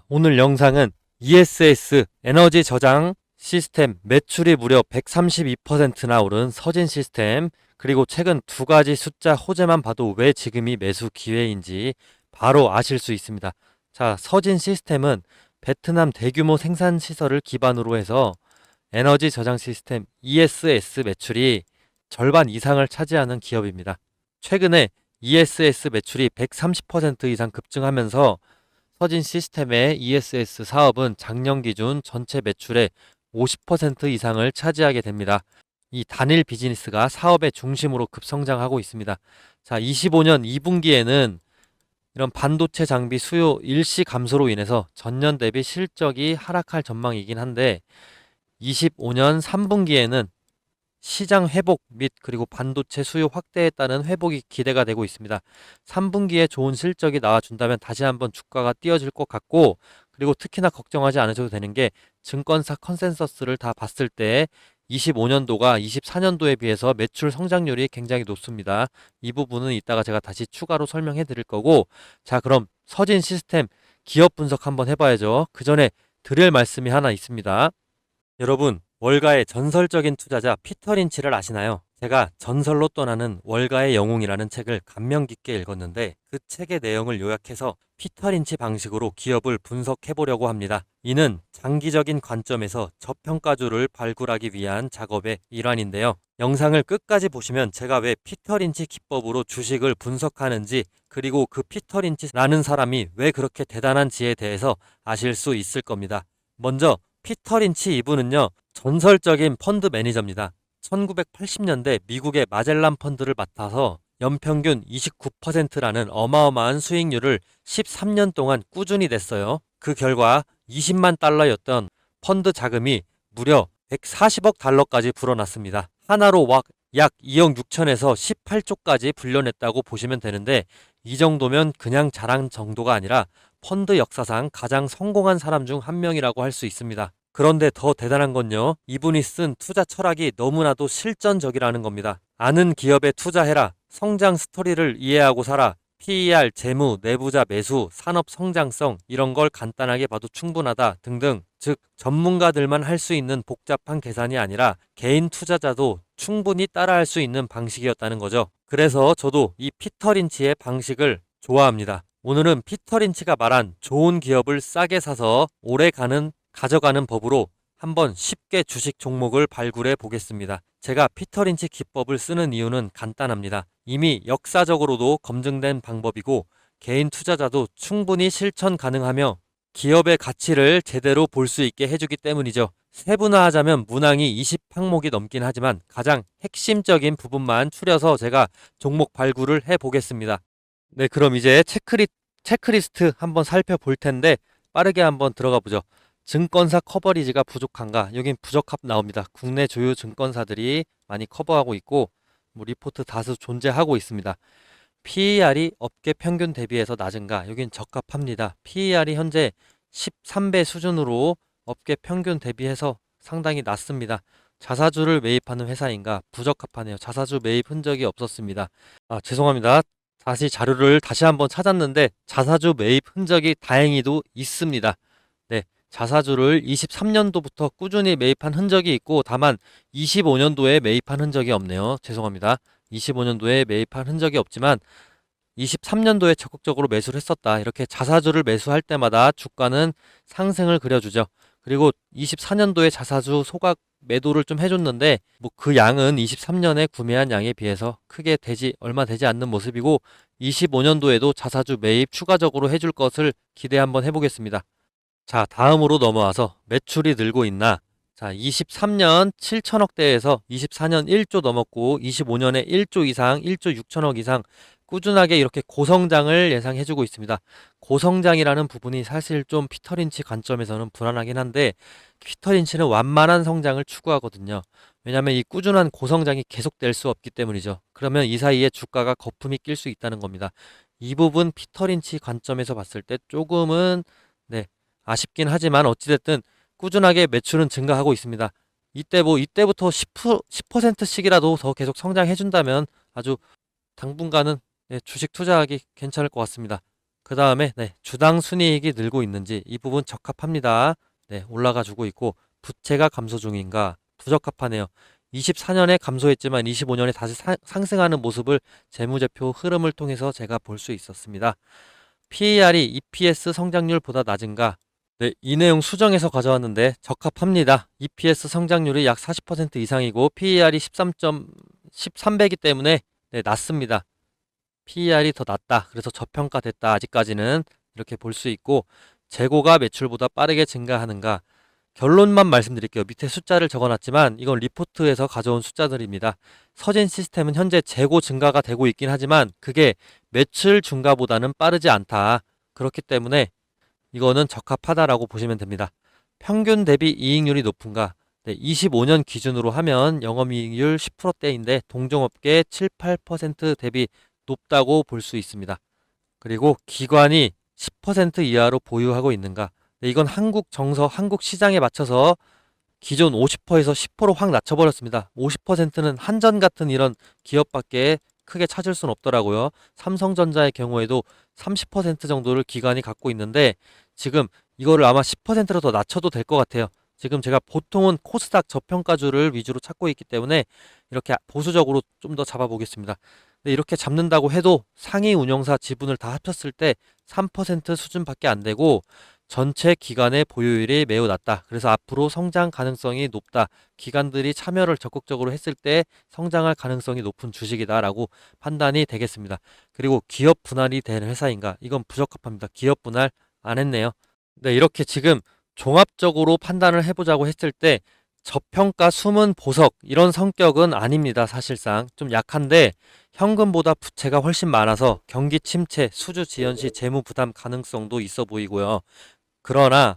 오늘 영상은 ESS 에너지 저장 시스템 매출이 무려 132%나 오른 서진 시스템, 그리고 최근 두 가지 숫자 호재만 봐도 왜 지금이 매수 기회인지 바로 아실 수 있습니다. 서진 시스템은 베트남 대규모 생산 시설을 기반으로 해서 에너지 저장 시스템 ESS 매출이 절반 이상을 차지하는 기업입니다. 최근에 ESS 매출이 130% 이상 급증하면서 서진 시스템의 ESS 사업은 작년 기준 전체 매출의 50% 이상을 차지하게 됩니다. 이 단일 비즈니스가 사업의 중심으로 급성장하고 있습니다. 25년 2분기에는 이런 반도체 장비 수요 일시 감소로 인해서 전년 대비 실적이 하락할 전망이긴 한데, 25년 3분기에는 시장 회복 및 그리고 반도체 수요 확대에 따른 회복이 기대가 되고 있습니다. 3분기에 좋은 실적이 나와준다면 다시 한번 주가가 뛰어질 것 같고, 그리고 특히나 걱정하지 않으셔도 되는 게 증권사 컨센서스를 다 봤을 때 25년도가 24년도에 비해서 매출 성장률이 굉장히 높습니다. 이 부분은 이따가 제가 다시 추가로 설명해 드릴 거고, 그럼 서진 시스템 기업 분석 한번 해봐야죠. 그 전에 드릴 말씀이 하나 있습니다. 여러분, 월가의 전설적인 투자자 피터 린치를 아시나요? 제가 전설로 떠나는 월가의 영웅이라는 책을 감명 깊게 읽었는데, 그 책의 내용을 요약해서 피터 린치 방식으로 기업을 분석해 보려고 합니다. 이는 장기적인 관점에서 저평가주를 발굴하기 위한 작업의 일환인데요. 영상을 끝까지 보시면 제가 왜 피터 린치 기법으로 주식을 분석하는지, 그리고 그 피터 린치라는 사람이 왜 그렇게 대단한지에 대해서 아실 수 있을 겁니다. 먼저 피터 린치 이분은요, 전설적인 펀드 매니저입니다. 1980년대 미국의 마젤란 펀드를 맡아서 연평균 29%라는 어마어마한 수익률을 13년 동안 꾸준히 냈어요. 그 결과 20만 달러였던 펀드 자금이 무려 140억 달러까지 불어났습니다. 하나로 약 2억 6천에서 18조까지 불려냈다고 보시면 되는데, 이 정도면 그냥 자랑 정도가 아니라 펀드 역사상 가장 성공한 사람 중 한 명이라고 할 수 있습니다. 그런데 더 대단한 건요, 이분이 쓴 투자 철학이 너무나도 실전적이라는 겁니다. 아는 기업에 투자해라, 성장 스토리를 이해하고 살아, PER, 재무, 내부자 매수, 산업 성장성, 이런 걸 간단하게 봐도 충분하다 등등, 즉 전문가들만 할 수 있는 복잡한 계산이 아니라 개인 투자자도 충분히 따라할 수 있는 방식이었다는 거죠. 그래서 저도 이 피터 린치의 방식을 좋아합니다. 오늘은 피터 린치가 말한 좋은 기업을 싸게 사서 오래 가져가는 법으로 한번 쉽게 주식 종목을 발굴해 보겠습니다. 제가 피터 린치 기법을 쓰는 이유는 간단합니다. 이미 역사적으로도 검증된 방법이고 개인 투자자도 충분히 실천 가능하며 기업의 가치를 제대로 볼 수 있게 해주기 때문이죠. 세분화하자면 문항이 20항목이 넘긴 하지만 가장 핵심적인 부분만 추려서 제가 종목 발굴을 해 보겠습니다. 네, 그럼 이제 체크리스트 한번 살펴볼 텐데 빠르게 한번 들어가 보죠. 증권사 커버리지가 부족한가? 여긴 부적합 나옵니다. 국내 주요 증권사들이 많이 커버하고 있고, 리포트 다수 존재하고 있습니다. PER이 업계 평균 대비해서 낮은가? 여긴 적합합니다. PER이 현재 13배 수준으로 업계 평균 대비해서 상당히 낮습니다. 자사주를 매입하는 회사인가? 부적합하네요. 자사주 매입 흔적이 없었습니다. 죄송합니다. 다시 자료를 다시 한번 찾았는데 자사주 매입 흔적이 다행히도 있습니다. 네, 자사주를 23년도부터 꾸준히 매입한 흔적이 있고, 다만 25년도에 매입한 흔적이 없네요. 죄송합니다. 25년도에 매입한 흔적이 없지만 23년도에 적극적으로 매수를 했었다. 이렇게 자사주를 매수할 때마다 주가는 상승을 그려주죠. 그리고 24년도에 자사주 소각 매도를 좀 해줬는데, 그 양은 23년에 구매한 양에 비해서 크게 얼마 되지 않는 모습이고, 25년도에도 자사주 매입 추가적으로 해줄 것을 기대 한번 해보겠습니다. 다음으로 넘어와서 매출이 늘고 있나? 23년 7천억대에서 24년 1조 넘었고, 25년에 1조 이상, 1조 6천억 이상 꾸준하게 이렇게 고성장을 예상해주고 있습니다. 고성장이라는 부분이 사실 좀 피터 린치 관점에서는 불안하긴 한데, 피터 린치는 완만한 성장을 추구하거든요. 왜냐하면 이 꾸준한 고성장이 계속될 수 없기 때문이죠. 그러면 이 사이에 주가가 거품이 낄 수 있다는 겁니다. 이 부분 피터 린치 관점에서 봤을 때 조금은, 네, 아쉽긴 하지만 어찌됐든 꾸준하게 매출은 증가하고 있습니다. 이때부터 10%씩이라도 더 계속 성장해준다면 아주 당분간은, 네, 주식 투자하기 괜찮을 것 같습니다. 그 다음에 주당 순이익이 늘고 있는지 이 부분 적합합니다. 올라가 주고 있고 부채가 감소 중인가 부적합하네요. 24년에 감소했지만 25년에 다시 상승하는 모습을 재무제표 흐름을 통해서 제가 볼 수 있었습니다. PER이 EPS 성장률보다 낮은가? 이 내용 수정해서 가져왔는데 적합합니다. EPS 성장률이 약 40% 이상이고 PER이 13배이기 때문에 낮습니다. PER이 더 낮다. 그래서 저평가됐다. 아직까지는 이렇게 볼 수 있고 재고가 매출보다 빠르게 증가하는가? 결론만 말씀드릴게요. 밑에 숫자를 적어놨지만 이건 리포트에서 가져온 숫자들입니다. 서진 시스템은 현재 재고 증가가 되고 있긴 하지만 그게 매출 증가보다는 빠르지 않다. 그렇기 때문에 이거는 적합하다라고 보시면 됩니다. 평균 대비 이익률이 높은가? 25년 기준으로 하면 영업이익률 10%대인데 동종업계 7, 8% 대비 높다고 볼 수 있습니다. 그리고 기관이 10% 이하로 보유하고 있는가? 이건 한국 정서, 한국 시장에 맞춰서 기존 50%에서 10%확 낮춰버렸습니다. 50%는 한전 같은 이런 기업밖에 크게 찾을 수는 없더라고요. 삼성전자의 경우에도 30% 정도를 기관이 갖고 있는데 지금 이거를 아마 10%로 더 낮춰도 될 것 같아요. 지금 제가 보통은 코스닥 저평가주를 위주로 찾고 있기 때문에 이렇게 보수적으로 좀 더 잡아보겠습니다. 이렇게 잡는다고 해도 상위 운영사 지분을 다 합쳤을 때 3% 수준밖에 안 되고 전체 기관의 보유율이 매우 낮다. 그래서 앞으로 성장 가능성이 높다. 기관들이 참여를 적극적으로 했을 때 성장할 가능성이 높은 주식이다라고 판단이 되겠습니다. 그리고 기업 분할이 된 회사인가? 이건 부적합합니다. 기업 분할 안 했네요. 이렇게 지금 종합적으로 판단을 해보자고 했을 때 저평가 숨은 보석 이런 성격은 아닙니다. 사실상 좀 약한데 현금보다 부채가 훨씬 많아서 경기 침체, 수주 지연 시 재무 부담 가능성도 있어 보이고요. 그러나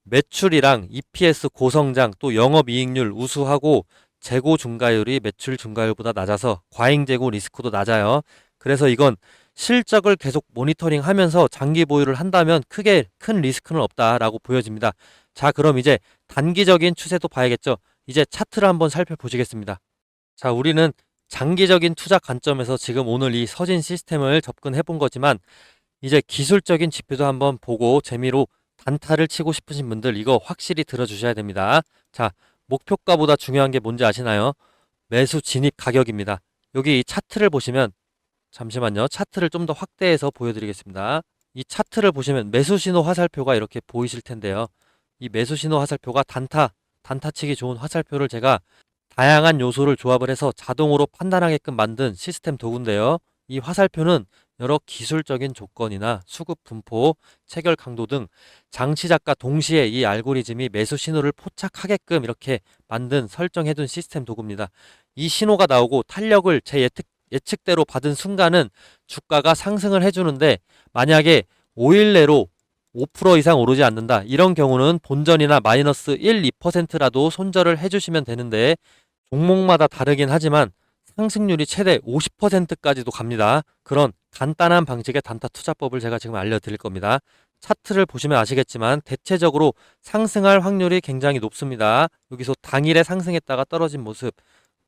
매출이랑 EPS 고성장 또 영업이익률 우수하고 재고 증가율이 매출 증가율보다 낮아서 과잉 재고 리스크도 낮아요. 그래서 이건 실적을 계속 모니터링 하면서 장기 보유를 한다면 크게 큰 리스크는 없다라고 보여집니다. 자, 그럼 이제 단기적인 추세도 봐야겠죠. 이제 차트를 한번 살펴보시겠습니다. 자, 우리는 장기적인 투자 관점에서 지금 오늘 이 서진 시스템을 접근해 본 거지만 이제 기술적인 지표도 한번 보고 재미로 단타를 치고 싶으신 분들 이거 확실히 들어주셔야 됩니다. 자, 목표가보다 중요한 게 뭔지 아시나요? 매수 진입 가격입니다. 여기 이 차트를 보시면 잠시만요. 차트를 좀 더 확대해서 보여드리겠습니다. 이 차트를 보시면 매수 신호 화살표가 이렇게 보이실 텐데요. 이 매수 신호 화살표가 단타 치기 좋은 화살표를 제가 다양한 요소를 조합을 해서 자동으로 판단하게끔 만든 시스템 도구인데요. 이 화살표는 여러 기술적인 조건이나 수급 분포, 체결 강도 등 장치작과 동시에 이 알고리즘이 매수 신호를 포착하게끔 이렇게 만든 설정해둔 시스템 도구입니다. 이 신호가 나오고 탄력을 제 예측대로 받은 순간은 주가가 상승을 해주는데 만약에 5일 내로 5% 이상 오르지 않는다. 이런 경우는 본전이나 마이너스 1, 2%라도 손절을 해주시면 되는데 종목마다 다르긴 하지만 상승률이 최대 50%까지도 갑니다. 그런 간단한 방식의 단타 투자법을 제가 지금 알려드릴 겁니다. 차트를 보시면 아시겠지만 대체적으로 상승할 확률이 굉장히 높습니다. 여기서 당일에 상승했다가 떨어진 모습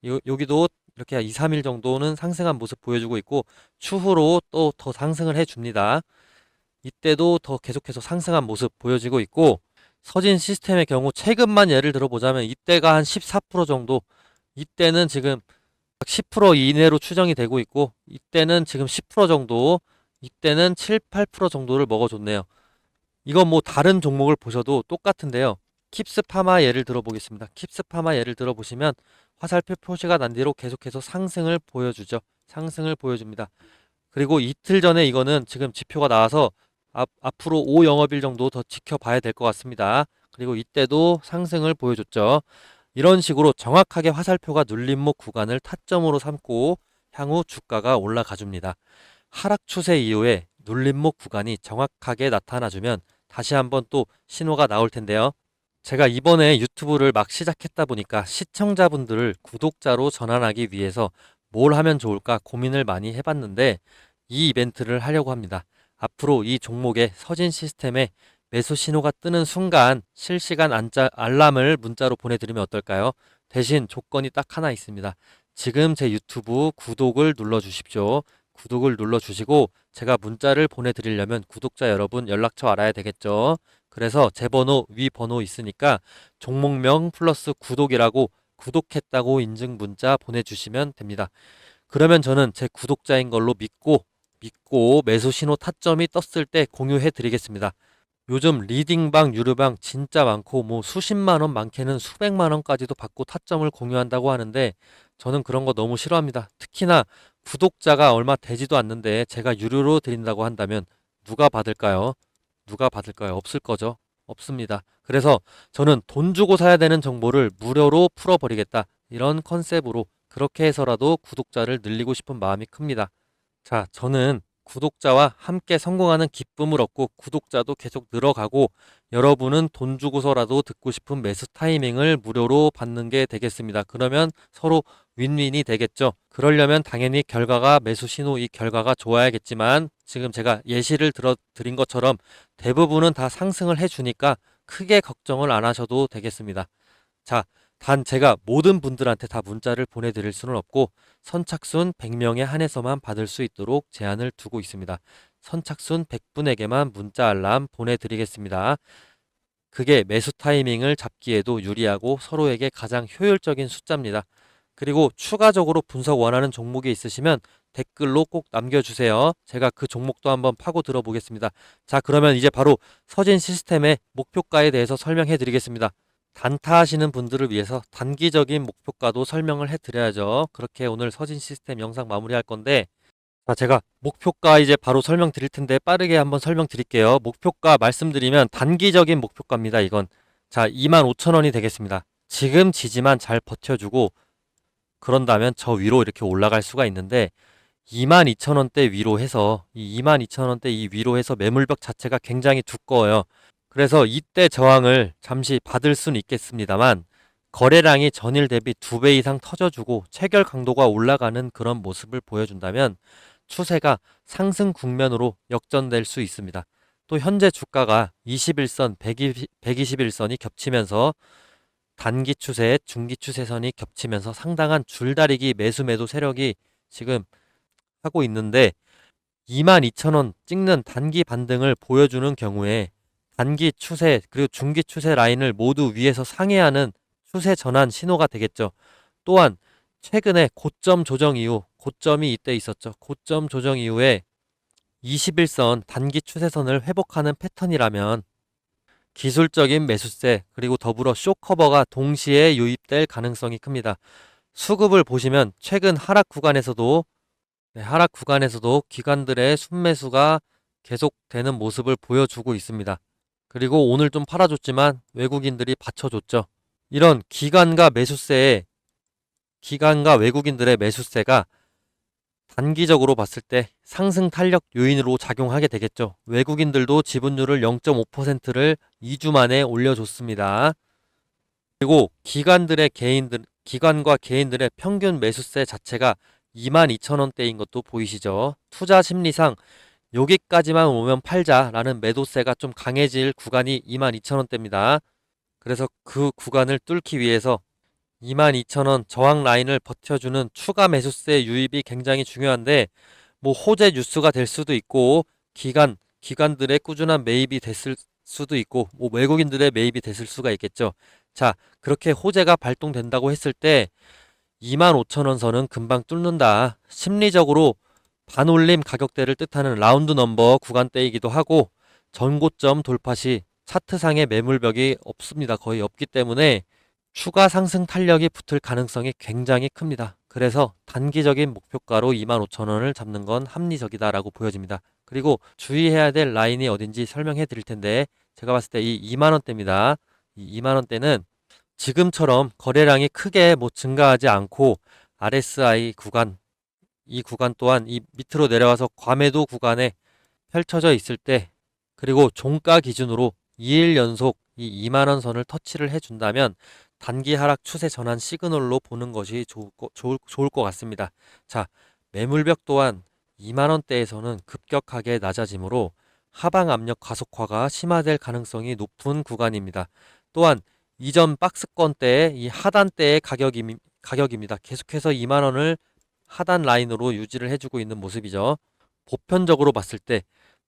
여기도 이렇게 2, 3일 정도는 상승한 모습 보여주고 있고 추후로 또 더 상승을 해줍니다. 이때도 더 계속해서 상승한 모습 보여지고 있고 서진 시스템의 경우 최근만 예를 들어보자면 이때가 한 14% 정도 이때는 지금 10% 이내로 추정이 되고 있고 이때는 지금 10% 정도 이때는 7, 8% 정도를 먹어줬네요. 이건 뭐 다른 종목을 보셔도 똑같은데요. 킵스파마 예를 들어보겠습니다. 킵스파마 예를 들어보시면 화살표 표시가 난 뒤로 계속해서 상승을 보여주죠. 상승을 보여줍니다. 그리고 이틀 전에 이거는 지금 지표가 나와서 앞으로 5영업일 정도 더 지켜봐야 될 것 같습니다. 그리고 이때도 상승을 보여줬죠. 이런 식으로 정확하게 화살표가 눌림목 구간을 타점으로 삼고 향후 주가가 올라가 줍니다. 하락 추세 이후에 눌림목 구간이 정확하게 나타나주면 다시 한번 또 신호가 나올 텐데요. 제가 이번에 유튜브를 막 시작했다 보니까 시청자분들을 구독자로 전환하기 위해서 뭘 하면 좋을까 고민을 많이 해봤는데 이 이벤트를 하려고 합니다. 앞으로 이 종목의 서진 시스템에 매수 신호가 뜨는 순간 실시간 알람을 문자로 보내드리면 어떨까요? 대신 조건이 딱 하나 있습니다. 지금 제 유튜브 구독을 눌러주십시오. 구독을 눌러주시고 제가 문자를 보내드리려면 구독자 여러분 연락처 알아야 되겠죠. 그래서 제 번호 위 번호 있으니까 종목명 플러스 구독이라고 구독했다고 인증 문자 보내주시면 됩니다. 그러면 저는 제 구독자인 걸로 믿고 매수 신호 타점이 떴을 때 공유해 드리겠습니다. 요즘 리딩방, 유료방 진짜 많고 뭐 수십만 원, 많게는 수백만 원까지도 받고 타점을 공유한다고 하는데 저는 그런 거 너무 싫어합니다. 특히나 구독자가 얼마 되지도 않는데 제가 유료로 드린다고 한다면 누가 받을까요? 누가 받을까요? 없을 거죠. 없습니다. 그래서 저는 돈 주고 사야 되는 정보를 무료로 풀어버리겠다. 이런 컨셉으로 그렇게 해서라도 구독자를 늘리고 싶은 마음이 큽니다. 자, 저는 구독자와 함께 성공하는 기쁨을 얻고 구독자도 계속 늘어가고 여러분은 돈 주고서라도 듣고 싶은 매수 타이밍을 무료로 받는 게 되겠습니다. 그러면 서로 윈윈이 되겠죠. 그러려면 당연히 결과가 매수 신호 이 결과가 좋아야겠지만 지금 제가 예시를 드린 것처럼 대부분은 다 상승을 해주니까 크게 걱정을 안 하셔도 되겠습니다. 자, 단 제가 모든 분들한테 다 문자를 보내드릴 수는 없고 선착순 100명에 한해서만 받을 수 있도록 제한을 두고 있습니다. 선착순 100분에게만 문자 알람 보내드리겠습니다. 그게 매수 타이밍을 잡기에도 유리하고 서로에게 가장 효율적인 숫자입니다. 그리고 추가적으로 분석 원하는 종목이 있으시면 댓글로 꼭 남겨주세요. 제가 그 종목도 한번 파고 들어보겠습니다. 자, 그러면 이제 바로 서진 시스템의 목표가에 대해서 설명해 드리겠습니다. 단타하시는 분들을 위해서 단기적인 목표가도 설명을 해드려야죠. 그렇게 오늘 서진 시스템 영상 마무리할 건데, 자, 제가 목표가 이제 바로 설명드릴 텐데 빠르게 한번 설명드릴게요. 목표가 말씀드리면 단기적인 목표가입니다. 이건 자 25,000원이 되겠습니다. 지금 지지만 잘 버텨주고 그런다면 저 위로 이렇게 올라갈 수가 있는데 22,000원대 위로 해서 이 22,000원대 이 위로 해서 매물벽 자체가 굉장히 두꺼워요. 그래서 이때 저항을 잠시 받을 수는 있겠습니다만 거래량이 전일 대비 2배 이상 터져주고 체결 강도가 올라가는 그런 모습을 보여준다면 추세가 상승 국면으로 역전될 수 있습니다. 또 현재 주가가 21선, 121선이 겹치면서 단기 추세, 중기 추세선이 겹치면서 상당한 줄다리기 매수 매도 세력이 지금 하고 있는데 22,000원 찍는 단기 반등을 보여주는 경우에 단기 추세 그리고 중기 추세 라인을 모두 위에서 상회하는 추세 전환 신호가 되겠죠. 또한 최근에 고점 조정 이후 고점이 이때 있었죠. 고점 조정 이후에 21선 단기 추세선을 회복하는 패턴이라면 기술적인 매수세 그리고 더불어 쇼커버가 동시에 유입될 가능성이 큽니다. 수급을 보시면 최근 하락 구간에서도 기관들의 순매수가 계속되는 모습을 보여주고 있습니다. 그리고 오늘 좀 팔아줬지만 외국인들이 받쳐줬죠. 이런 기관과 외국인들의 매수세가 단기적으로 봤을 때 상승 탄력 요인으로 작용하게 되겠죠. 외국인들도 지분율을 0.5%를 2주 만에 올려줬습니다. 그리고 기관과 개인들의 평균 매수세 자체가 22,000원대인 것도 보이시죠. 투자 심리상 여기까지만 오면 팔자라는 매도세가 좀 강해질 구간이 22,000원대입니다. 그래서 그 구간을 뚫기 위해서 22,000원 저항 라인을 버텨주는 추가 매수세 유입이 굉장히 중요한데 뭐 호재 뉴스가 될 수도 있고 기관들의 꾸준한 매입이 됐을 수도 있고 뭐 외국인들의 매입이 됐을 수가 있겠죠. 자, 그렇게 호재가 발동된다고 했을 때 25,000원 선은 금방 뚫는다. 심리적으로 반올림 가격대를 뜻하는 라운드 넘버 구간대이기도 하고 전고점 돌파 시 차트상의 매물벽이 없습니다. 거의 없기 때문에 추가 상승 탄력이 붙을 가능성이 굉장히 큽니다. 그래서 단기적인 목표가로 25,000원을 잡는 건 합리적이다라고 보여집니다. 그리고 주의해야 될 라인이 어딘지 설명해 드릴 텐데 제가 봤을 때 이 2만원대입니다. 이 2만원대는 지금처럼 거래량이 크게 증가하지 않고 RSI 구간, 이 구간 또한 이 밑으로 내려와서 과매도 구간에 펼쳐져 있을 때 그리고 종가 기준으로 2일 연속 이 2만원 선을 터치를 해준다면 단기 하락 추세 전환 시그널로 보는 것이 좋을 것 같습니다. 자, 매물벽 또한 2만원대에서는 급격하게 낮아지므로 하방 압력 가속화가 심화될 가능성이 높은 구간입니다. 또한 이전 박스권 때의 이 하단대의 가격입니다. 계속해서 2만원을 하단 라인으로 유지를 해주고 있는 모습이죠. 보편적으로 봤을 때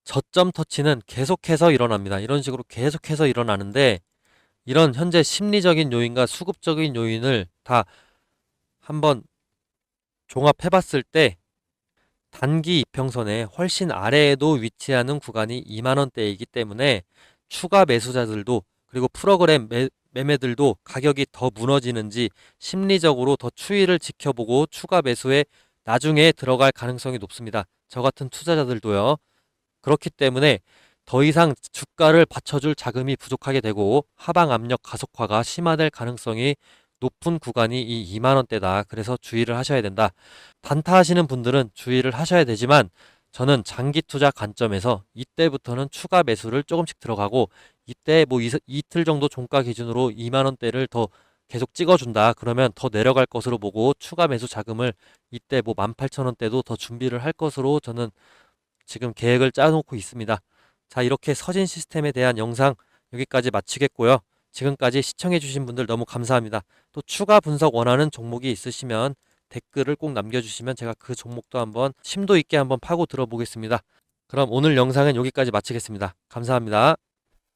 저점 터치는 계속해서 일어납니다. 이런 식으로 계속해서 일어나는데 이런 현재 심리적인 요인과 수급적인 요인을 다 한번 종합해 봤을 때 단기 이평선의 훨씬 아래에도 위치하는 구간이 2만원대이기 때문에 추가 매수자들도 그리고 프로그램 매매들도 가격이 더 무너지는지 심리적으로 더 추이를 지켜보고 추가 매수에 나중에 들어갈 가능성이 높습니다. 저 같은 투자자들도요. 그렇기 때문에 더 이상 주가를 받쳐줄 자금이 부족하게 되고 하방 압력 가속화가 심화될 가능성이 높은 구간이 이 2만 원대다. 그래서 주의를 하셔야 된다. 단타하시는 분들은 주의를 하셔야 되지만 저는 장기 투자 관점에서 이때부터는 추가 매수를 조금씩 들어가고 이때 뭐 이틀 정도 종가 기준으로 2만 원대를 더 계속 찍어준다. 그러면 더 내려갈 것으로 보고 추가 매수 자금을 이때 뭐 18,000원대도 더 준비를 할 것으로 저는 지금 계획을 짜놓고 있습니다. 자, 이렇게 서진 시스템에 대한 영상 여기까지 마치겠고요. 지금까지 시청해주신 분들 너무 감사합니다. 또 추가 분석 원하는 종목이 있으시면 댓글을 꼭 남겨주시면 제가 그 종목도 한번 심도 있게 한번 파고 들어보겠습니다. 그럼 오늘 영상은 여기까지 마치겠습니다. 감사합니다.